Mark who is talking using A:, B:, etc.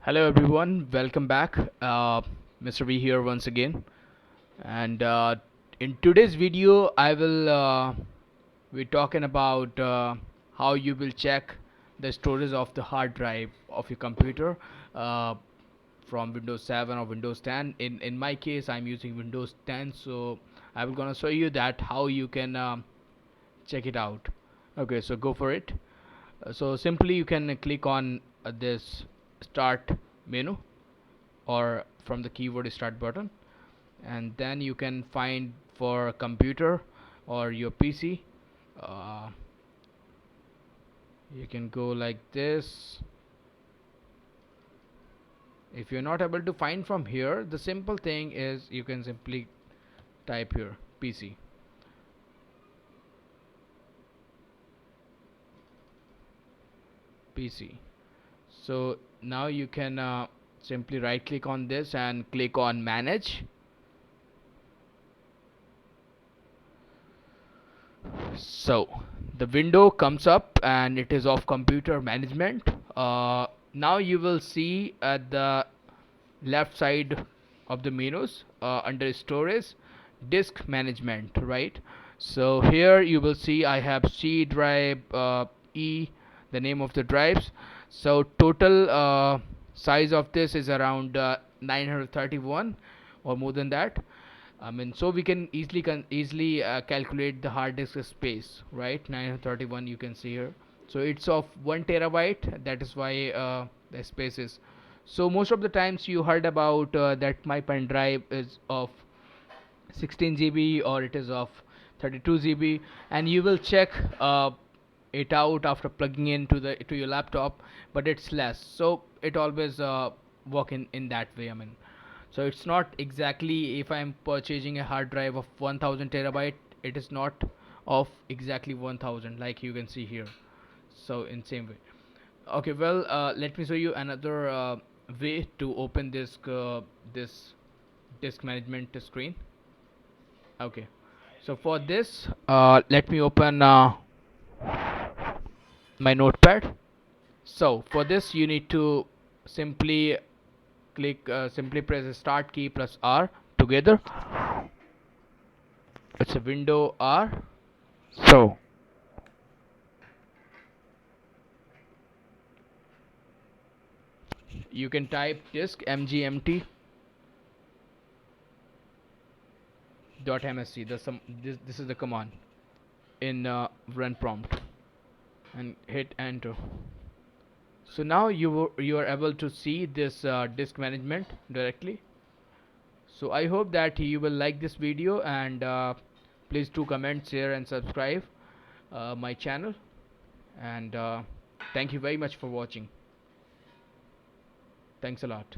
A: Hello everyone, welcome back. Mr. V here once again. And in today's video, I will be talking about how you will check the storage of the hard drive of your computer uh, from Windows 7 or Windows 10. In my case, I'm using Windows 10, so I will gonna show you that how you can check it out. Okay, so go for it. So simply you can click on this start menu or from the keyboard start button, and then you can find for computer or your PC. uh, you can go like this. If you're not able to find from here, the simple thing is you can simply type here PC. So now you can simply right click on this and click on manage. So the window comes up and it is of computer management. Now you will see at the left side of the menus under storage, disk management, right? So here you will see I have C drive, E, the name of the drives. So total size of this is around 931 or more than that. I mean, so we can easily calculate the hard disk space, right? 931 you can see here. So it's of 1 terabyte. That is why the space is. So most of the times you heard about that my pen drive is of 16 GB or it is of 32 GB, and you will check it out after plugging into the to your laptop, but it's less. So it always work in that way. I mean, so it's not exactly if I'm purchasing a hard drive of 1000 terabyte, it is not of exactly 1000 like you can see here. So in same way. Okay, well, let me show you another way to open this disk management screen. Okay, so for this, let me open my notepad. So for this, you need to simply simply press the start key plus R together. It's a window R. So you can type disk mgmt dot msc. This is the command in run prompt, and hit enter. So now you are able to see this disk management directly. So I hope that you will like this video, and please do comment, share and subscribe my channel, and thank you very much for watching. Thanks a lot.